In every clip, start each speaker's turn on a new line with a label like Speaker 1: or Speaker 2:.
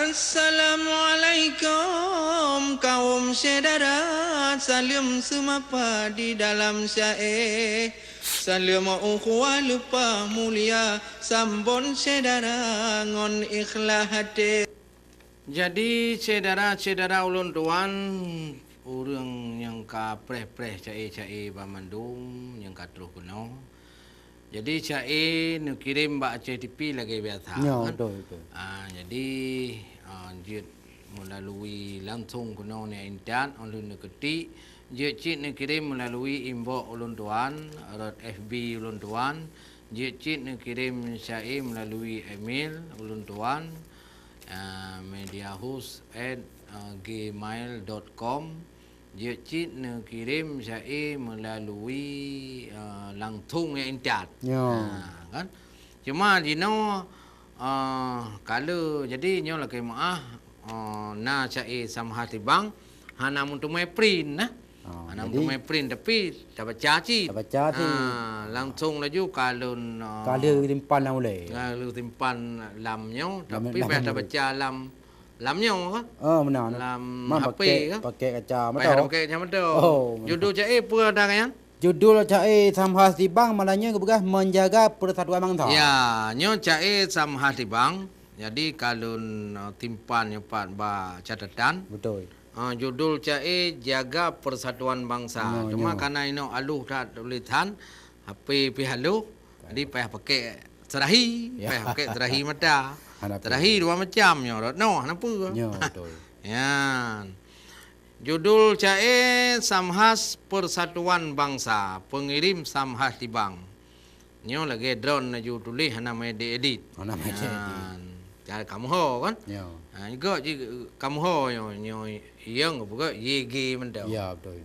Speaker 1: Assalamualaikum kaum saudara, salam semapa di dalam syair. Salam ukhuwah lupa mulia, sambon saudara ngon ikhlas hati. Jadi saudara-saudara ulun tuan, orang yang ka preh-preh cai-cai Bandung yang ka terus kuno. Jadi cai nu kirim bak cai TV lagi biasa
Speaker 2: ya,
Speaker 1: kan.
Speaker 2: Betul.
Speaker 1: Jadi dia melalui langsung kuno ni internet ulun ketik. Dia cik nu kirim melalui inbox ulun tuan, FB ulun tuan. Dia cik nu kirim cai melalui email ulun tuan. mediahost@gmail.com. Dia cik nak kirim saya melalui langsung internet. Kan? Cuma dino kalau jadi nyo lagi maah na saya sama hati bang hana untuk mai print nah. Hana untuk mai print tapi dapat caci. Langsung laju kalau
Speaker 2: timpan lah boleh.
Speaker 1: Kalau timpan lamnya tapi biasa baca lamnya kan?
Speaker 2: Benar.
Speaker 1: Lam HP kan?
Speaker 2: Pakai kaca mata.
Speaker 1: Pakai kaca mata. Judul cai apa ada kan?
Speaker 2: Judul cai samhas di bang malahnya kebegas menjaga persatuan bangsa.
Speaker 1: Ya, nyo cai samhas di bang. Jadi kalau timpan nyepat ba catatan.
Speaker 2: Betul.
Speaker 1: Judul cai jaga persatuan bangsa. Cuma karena ino aluh tak tulisan HP pihalu, jadi payah pakai serahi, payah pakai serahi mata. Serahi dua macam nyo. No, kenapa?
Speaker 2: Ya, betul.
Speaker 1: Ya. Judul cai Samhas Persatuan Bangsa, pengirim Samhas di Bang. Nyo lagi drone na ju tulis nama edit.
Speaker 2: Nama edit.
Speaker 1: Cara kamu ho kan?
Speaker 2: Ya.
Speaker 1: Juga kamu ho nyo yang buka YG mendau.
Speaker 2: Ya, betul.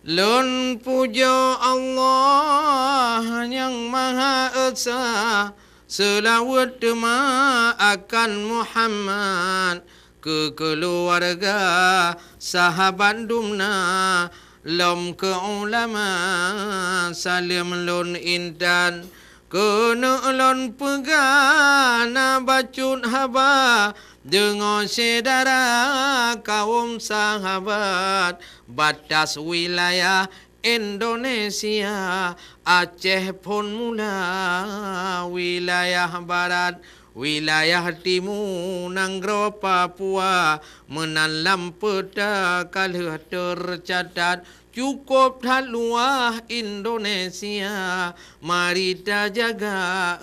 Speaker 1: Lun puja Allah yang Maha Esa, selawat dema akan Muhammad, ke keluarga sahabat dumna, lom ke ulama, salim lun intan, kena lun pegana bacut haba, dengan saudara kaum sahabat, batas wilayah Indonesia, Aceh pun mula, wilayah barat, wilayah timur, Nanggro Papua, menalam peta kalau tercatat, cukup tak luah Indonesia, mari kita jaga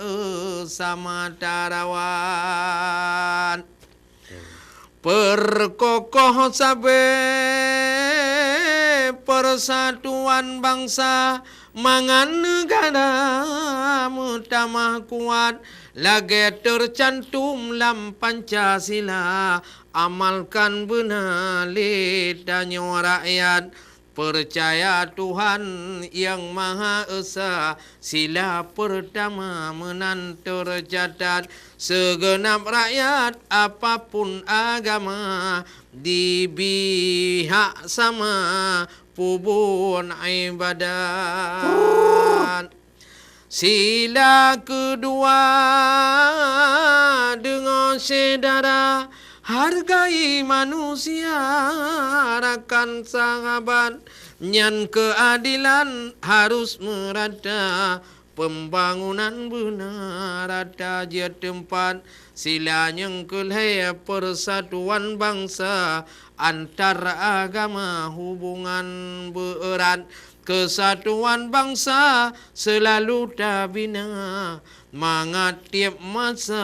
Speaker 1: sama tarawan. Perkokoh sabe persatuan bangsa, mangan negara mutamah kuat, lagi tercantum lam Pancasila, amalkan benar lidahnya rakyat. Percaya Tuhan yang Maha Esa, sila pertama menan tercatat, segenap rakyat apapun agama, dibihak sama pubun ibadat. Sila kedua dengan saudara, hargai manusia, rakan sahabat, nyan keadilan harus merata, pembangunan benar ada je tempat, sila yang kelihaya persatuan bangsa, antar agama hubungan berat, kesatuan bangsa selalu tak bina, mangat tiap masa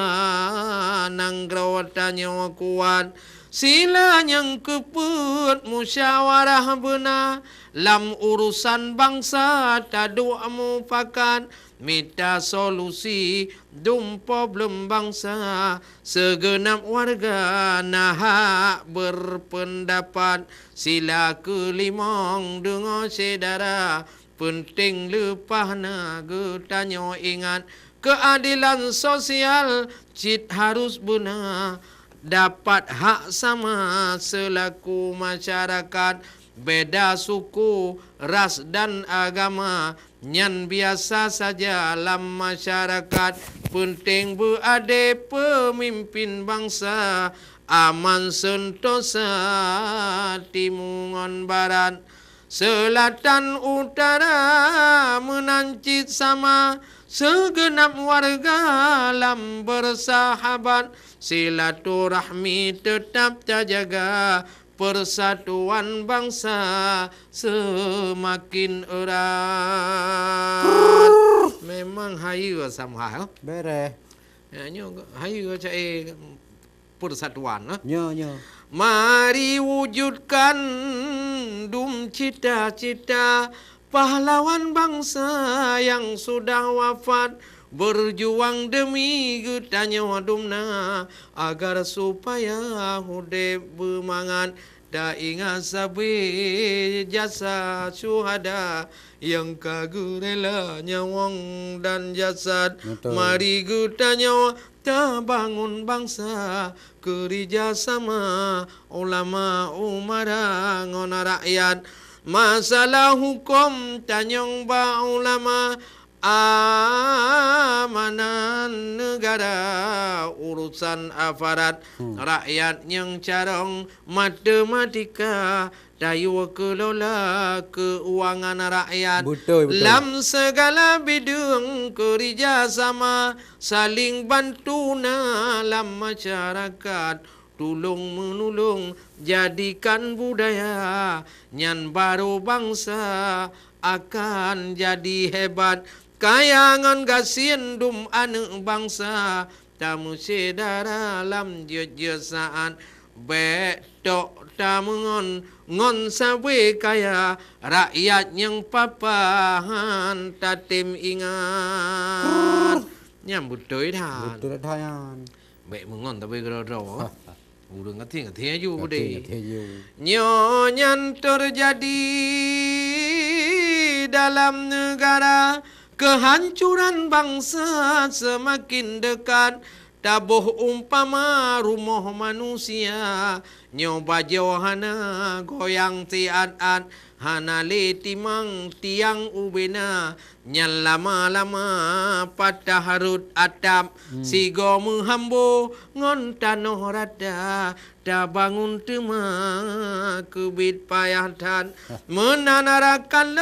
Speaker 1: nanggrawatannya kuat, sila yang keput musyawarah benar, lam urusan bangsa tadu mufakat, minta solusi dum problem bangsa, segenap warga nahak berpendapat, sila kelimang dengan saudara, penting lepah naga tanya ingat, keadilan sosial cit harus benar, dapat hak sama selaku masyarakat, beda suku, ras dan agama, nyan biasa saja dalam masyarakat, penting berade pemimpin bangsa aman sentosa timungan barat selatan utara menancit sama segenap warga lam bersahabat silaturahmi tetap terjaga persatuan bangsa semakin erat. Memang hayu sama
Speaker 2: Bere.
Speaker 1: ya nyo hayu cai persatuan
Speaker 2: Nyo.
Speaker 1: mari wujudkan dum cita-cita pahlawan bangsa yang sudah wafat berjuang demi getanya wadumna agar supaya hudep bermangat da ingat sabi jasa syuhada yang kagum rela nyawang dan jasad.
Speaker 2: Betul.
Speaker 1: Mari getanya terbangun bangsa kerja sama ulama umara ngona rakyat masalah hukum tanyong ba ulama amanan negara urusan aparat rakyat yang carong matematika dayu kelola keuangan rakyat
Speaker 2: Betul.
Speaker 1: lam segala bidang kerja sama saling bantu dalam masyarakat tulung menulung jadikan budaya nyan baru bangsa akan jadi hebat kayangan gasin dum anak bangsa tamu sedara lam jejasaan betok tamungon ngon sawe kaya rakyat yang papahan tatim ingat nyambut doi than
Speaker 2: Betul thayan.
Speaker 1: bek mengon tapi gero urang ngerti aja deh
Speaker 2: Ngerti.
Speaker 1: Nyonyan terjadi dalam negara kehancuran bangsa semakin dekat tabuh umpama rumah manusia nyoba johana goyang tiat-at hana le timang tiang ubena nyal lama-lama patah harut atap sigo menghambo ngon tanoh rada da bangun tema kebit payah dan menanarakan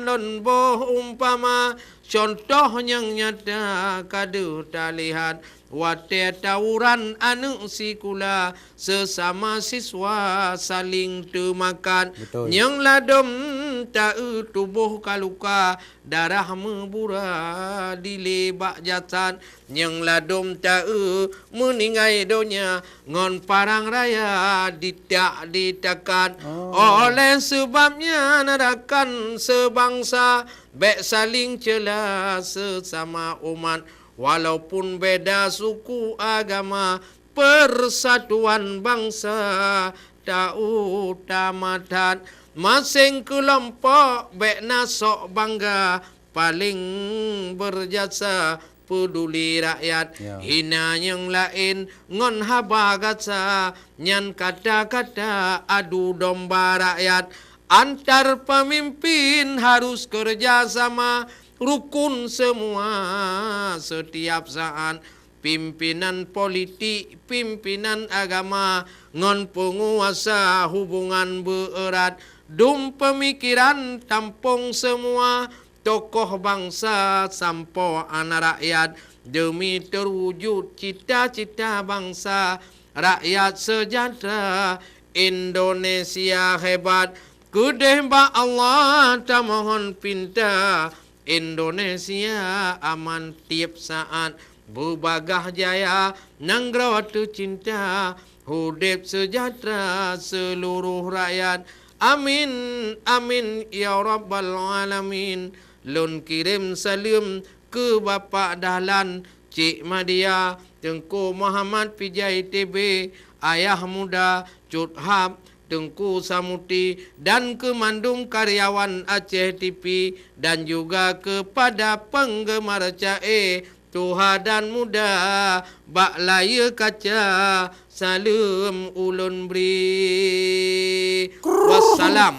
Speaker 1: lon boh umpama contoh yang nyata kadu tak lihat wate tawuran anu sikula sesama siswa saling temakan
Speaker 2: Betul.
Speaker 1: yang ladom tak tubuh kaluka darah membura di lebak jatan yang ladom tak meninggai donya ngon parang raya ditak ditakan oleh sebabnya nerakan sebangsa bek saling cela sesama umat walaupun beda suku agama persatuan bangsa tak utamakan masing kelompok bek nasok bangga paling berjasa peduli rakyat
Speaker 2: Ya.
Speaker 1: hina yang lain ngon haba gatsa nyan kata-kata adu domba rakyat antar pemimpin harus kerjasama rukun semua setiap saat pimpinan politik, pimpinan agama, ngon penguasa hubungan berat, dum pemikiran tampung semua tokoh bangsa sampo anak rakyat demi terwujud cita-cita bangsa rakyat sejahtera Indonesia hebat. Kudehba Allah tak mohon pinta Indonesia aman tiap saat berbagah jaya nangrawat cinta hudip sejahtera seluruh rakyat amin amin ya rabbal alamin lun kirim salam ke Bapak Dahlan Cik Madia Tengku Muhammad Pijai TB ayah muda Cut Hab Tengku Samuti dan kemandung karyawan Aceh TV dan juga kepada penggemar Cae Tuha dan muda bak laya kaca salam ulun beri wassalam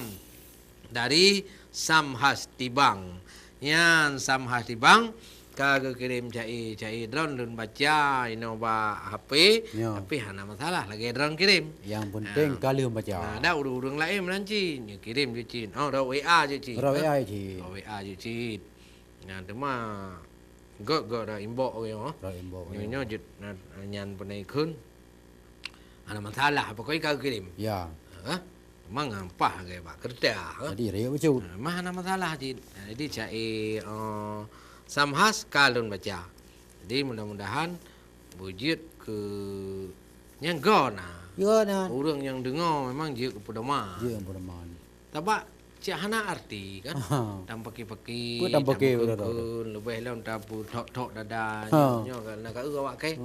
Speaker 1: dari Samhas Tibang. Yan Samhas Tibang
Speaker 3: Kagak kirim cai drone dan baca inoba HP,
Speaker 2: Ya.
Speaker 3: tapi hana masalah lagi drone kirim.
Speaker 2: Yang penting kali membaca.
Speaker 3: Nah, dah urang lain menanci, ni kirim je cin. Oh, dah WA je cin.
Speaker 2: Ora WA je.
Speaker 3: Oh, WA je cin. Nah, tu mah gak dah inbox ke oh.
Speaker 2: Ora inbox.
Speaker 3: Nyo je nyan penai kun. Hana masalah pokoknya kagak kirim.
Speaker 2: Ya.
Speaker 3: Ha? Memang apa ke pak kerja. Ha?
Speaker 2: Jadi raya baca.
Speaker 3: Mah hana masalah cin. Jadi cai samhas kalun baca. Jadi mudah-mudahan wujud ke nyanggon nah.
Speaker 2: Ya nah.
Speaker 3: Orang yang dengar memang dia kepada mah.
Speaker 2: Ya peraman.
Speaker 3: Tapi cik hana arti kan.
Speaker 2: Ha.
Speaker 3: Dan pakai-pakai.
Speaker 2: Ku dan pakai
Speaker 3: kun,
Speaker 2: dah.
Speaker 3: lebih lah tapu tok-tok dada.
Speaker 2: Ha.
Speaker 3: Nyo kan nak awak ke.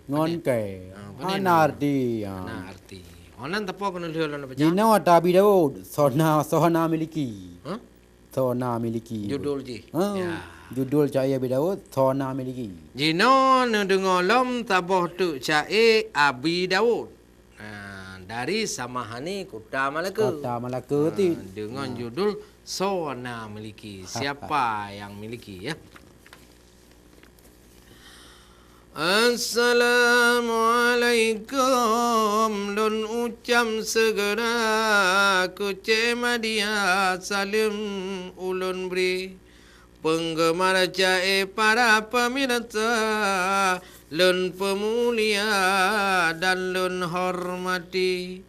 Speaker 2: Ngon ke.
Speaker 3: Panen.
Speaker 2: Anarti.
Speaker 3: Hana arti. Onan tapo kena lihat lah baca.
Speaker 2: Jina tabi Daud sohna miliki.
Speaker 3: Ha?
Speaker 2: Sohna miliki.
Speaker 3: Judul je.
Speaker 2: Ha.
Speaker 3: Ya.
Speaker 2: Judul cahaya Abi Daud sohna miliki.
Speaker 3: Jino dengar lom taboh tu cai Abi Daud. Dari Samahani Kota Malaka.
Speaker 2: Kota Malaka ti.
Speaker 3: Dengan judul Sona Miliki. Siapa yang miliki ya? Assalamualaikum Lun ucam segera Kucema dia salim ulun beri Penggemar jae para pemirsa Lun pemulia dan lun hormati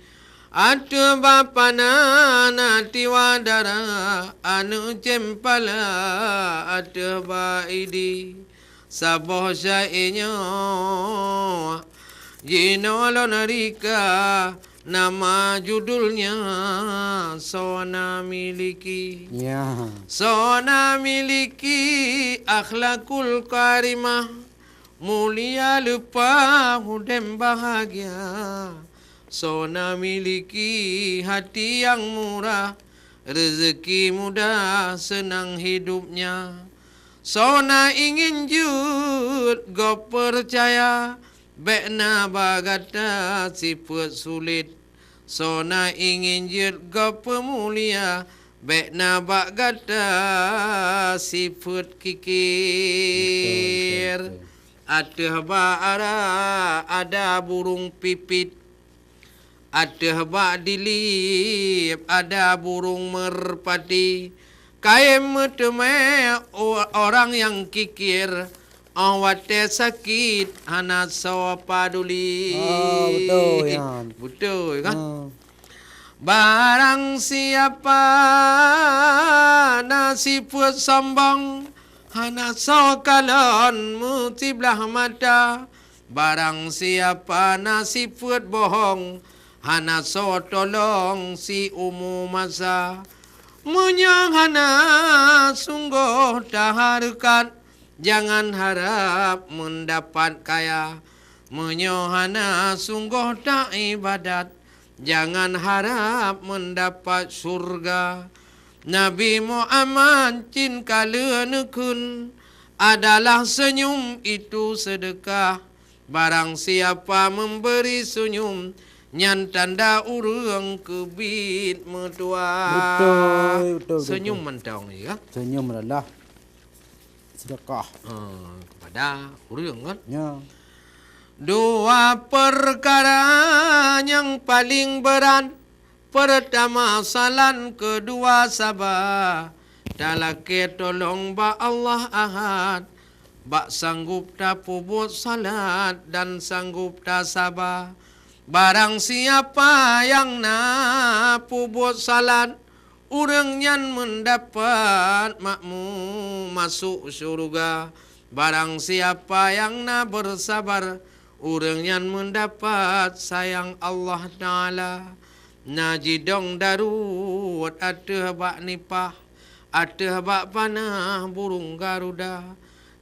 Speaker 3: Atu bapana nati wadara Anu cempala atu baidi Saboh syai'nya Jinolon Rika Nama judulnya Sona Miliki
Speaker 2: Ya.
Speaker 3: Sona miliki akhlakul karimah Mulia lupa hudem bahagia Sona miliki hati yang murah Rezeki mudah senang hidupnya Sona ingin jud go percaya Bekna bagata sifat sulit Sona ingin jud go pemulia Bekna bagata sifat kikir Ada bara ada burung pipit Ada bak dilip ada burung merpati Kaim meteme orang yang kikir awate sakit hana sawa paduli.
Speaker 2: Betul ya.
Speaker 3: Betul kan? Barang siapa nasifut sombong hana sawa kalon mutiblah mata. Barang siapa nasifut bohong hana sawa tolong si umum masa. Menyangana sungguh taharukan Jangan harap mendapat kaya Menyangana sungguh tak ibadat Jangan harap mendapat surga Nabi Muhammad cin kala nekun Adalah senyum itu sedekah Barang siapa memberi senyum Nyan tanda urang kebit metua.
Speaker 2: Betul.
Speaker 3: Senyum mentong ya.
Speaker 2: Senyum adalah sedekah.
Speaker 3: Kepada urang kan.
Speaker 2: Ya.
Speaker 3: Dua perkara yang paling berat. Pertama salan, kedua sabar. Dalake tolong ba Allah ahad. Bak sanggup tak pubut salat dan sanggup tak sabar. Barang siapa yang nak pubut salat, urang nyan mendapat makmum masuk syurga. Barang siapa yang nak bersabar, urang nyan mendapat sayang Allah Ta'ala. Najidong darut ada bak nipah, ada bak panah burung Garuda.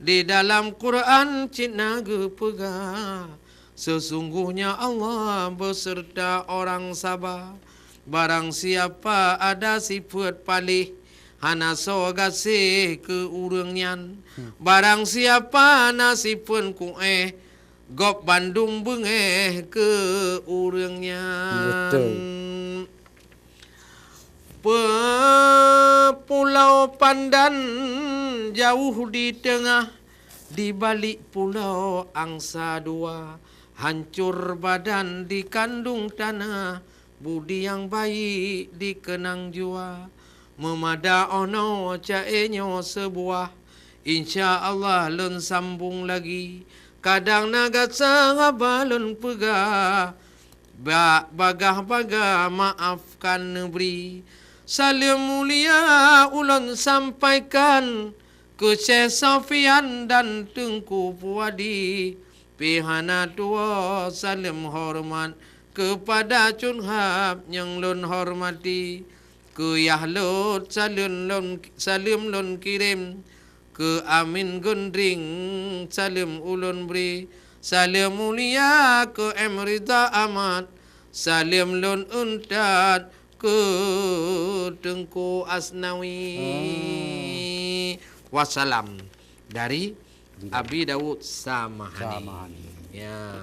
Speaker 3: Di dalam Quran cina gepegah. Sesungguhnya Allah beserta orang sabar. Barang siapa ada sifat palih, hana so gasih ke urang nyan. Barang siapa nasipun kueh, gop Bandung bengeh ke urang nyan.
Speaker 2: Betul.
Speaker 3: Pulau Pandan jauh di tengah di balik pulau angsa dua, hancur badan dikandung tanah, budi yang baik dikenang jua, memada ono caenyo sebuah, insya Allah lun sambung lagi, kadang naga sahabalun pegah, bagah-bagah maafkan negeri, salam mulia ulun sampaikan ke Syekh Sofian dan Tengku Puadi, pihana tua salam hormat kepada Cunhab yang lun hormati, ke Yahlut salam lun kirim, ke Amin Gundring salam ulun beri, salam mulia ke Emrita Ahmad, salam lun untad ke Tengku Asnawi. Wassalam dari Abi Daud Samahani. Ya.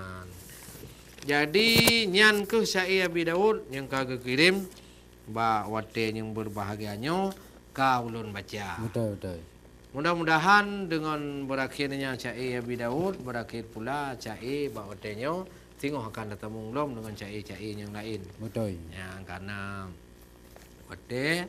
Speaker 3: Jadi nyan ke syair Abi Daud yang kagak kirim ba wate yang berbahagianyo ka ulun baca.
Speaker 2: Betul.
Speaker 3: Mudah-mudahan dengan berakhirnya syair Abi Daud berakhir pula syair ba watenyo tengok akan datang menglom dengan syair-syair yang lain.
Speaker 2: Betul.
Speaker 3: Ya, karena wate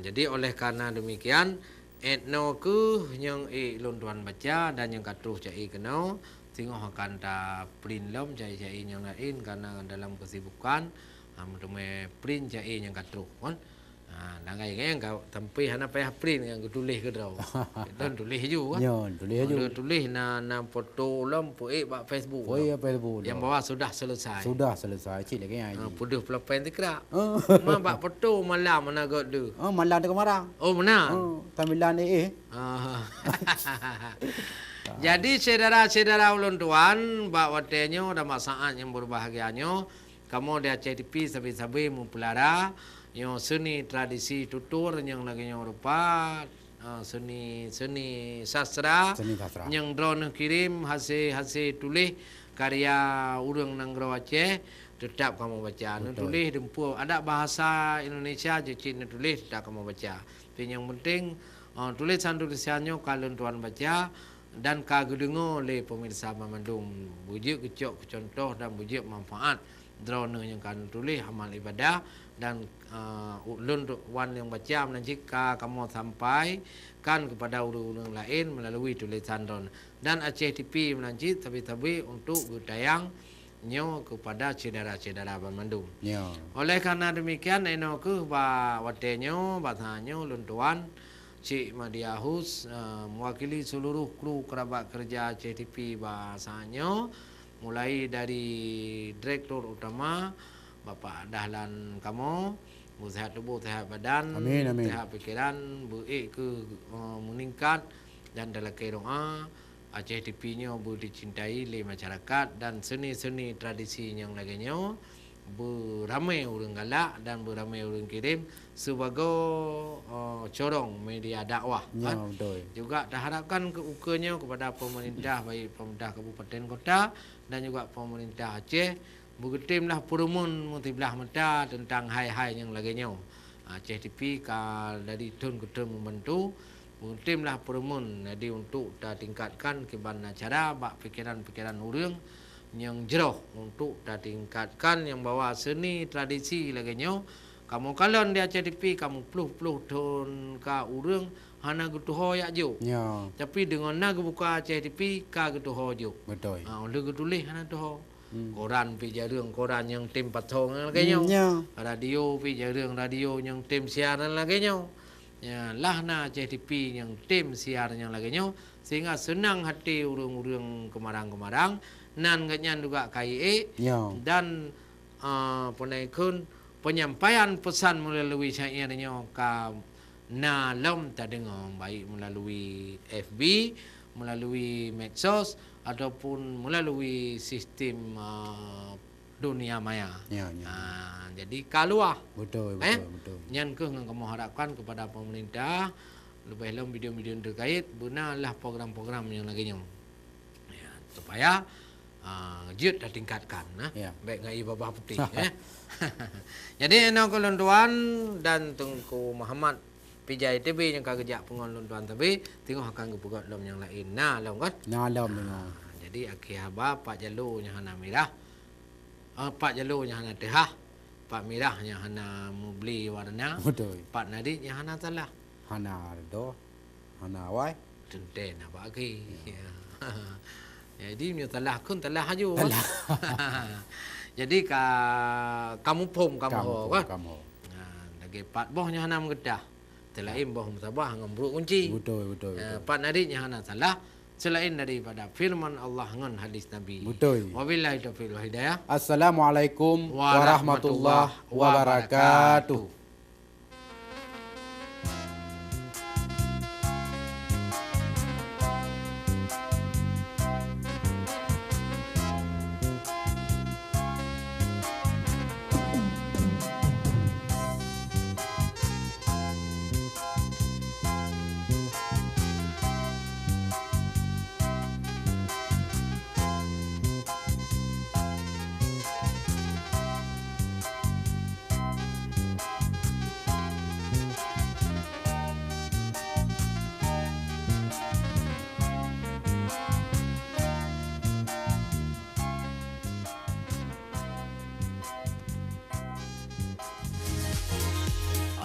Speaker 3: jadi oleh karena demikian etno ke yang lon tuan baca dan yang katuh cai kena tengok akan ta print lom cai yang lain karena dalam kesibukan me print cai yang katuh kan dangai yang kau tempi hana payah print yang tulis ke draw dan tulis ju kan tulis na foto lom poe ba Facebook yang bawah sudah selesai
Speaker 2: cik lagi ai
Speaker 3: puduh pelapen tikra ma ba foto malam mana god du
Speaker 2: malam dekat marang
Speaker 3: mana
Speaker 2: tamilan
Speaker 3: Jadi saudara-saudara ulun tuan bak watenyo dan saat yang berbahagianyo kamu di Aceh TV sabi-sabi mempelajari yang seni tradisi tutur yang lagi yang rupa seni sastra yang drone kirim hasil tulis karya urang nanggro Aceh tetap kamu baca. Tulis dempu ada bahasa Indonesia je cik tulis tetap kamu baca. Tapi yang penting tulisannya kalau tuan baca dan kagedengo oleh pemirsa Mamandung bujuk kecok contoh dan bujuk manfaat drone yang kan tulis amal ibadah dan ulun wan yang baca jika kamu sampai kan kepada urang lain melalui tulisan drone dan Aceh TV menanci tapi untuk bertayang nyo kepada saudara-saudara Mamandung. Oleh karena demikian eno ke ba watenyo bahanyo ulun tuan Cik Madiahus mewakili seluruh kru kerabat kerja Aceh TV bahasanya mulai dari Direktur Utama Bapak Dahlan kamu sehat tubuh, sehat badan, sehat pikiran, meningkat dan dalam doa Aceh TV-nya dicintai oleh masyarakat dan seni-seni tradisi yang lainnya beramai orang galak dan beramai orang kirim sebagai corong media dakwah kan? Juga diharapkan keukanya kepada pemerintah baik pemerintah kabupaten kota dan juga pemerintah Aceh bergetimlah perumun mutibelah mata tentang hai-hai yang lainnya. Aceh TV dari tahun ke tahun membantu bergetimlah perumun jadi untuk tingkatkan kebana cara bak pikiran-pikiran orang yang jeroh untuk tingkatkan yang bawa seni tradisi laginya kamu kalau di Aceh TV kamu peluh ton ka urang hana getuho ya jo tapi dengan naga buka Aceh TV ka getuho jo
Speaker 2: betul
Speaker 3: oleh getulis hana tuho koran pi jarang koran yang tim patong laginya radio pi jarang radio yang tim siaran laginya ya lahna Aceh TV yang tim siaran yang laginya sehingga senang hati urang-urang kemarang-kemarang nan ganyan juga KIE dan penaikun penyampaian pesan melalui syairnya ka nalom tadengo baik melalui FB melalui medsos ataupun melalui sistem dunia maya. Jadi kaluah
Speaker 2: betul.
Speaker 3: Nyan ke kamu harapkan kepada pemerintah lebih dalam video-video terkait benarlah program-program yang laginya supaya jut dah tingkatkan baik ngai babah putih Jadi enak tuan dan Tengku Muhammad Pijai tebe yang kagejak pengon lon tuan tebe tengok akan ke pegot lom yang lain. Nah lom kan.
Speaker 2: Nalom dengan.
Speaker 3: Jadi akhir haba pak jalurnya hana merah. Pak jalurnya hana tehah. Pak merahnya hana mubli warna.
Speaker 2: Betul.
Speaker 3: Pak nadiknya hana salah.
Speaker 2: Hana do. Hana wai.
Speaker 3: Tenten apa lagi. Jadi punya telah kun telah haju. Jadi kamu pom kamu kan.
Speaker 2: Kamu.
Speaker 3: Lagi pat bohnya hana mengedah. Selain boh musabah ngembruk kunci.
Speaker 2: Betul.
Speaker 3: Pat nadiknya hana salah. Selain daripada firman Allah ngan hadis Nabi.
Speaker 2: Betul.
Speaker 3: Wabillahi taufiq wal hidayah.
Speaker 2: Assalamualaikum warahmatullahi wabarakatuh.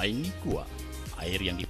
Speaker 4: Air Kuah, air yang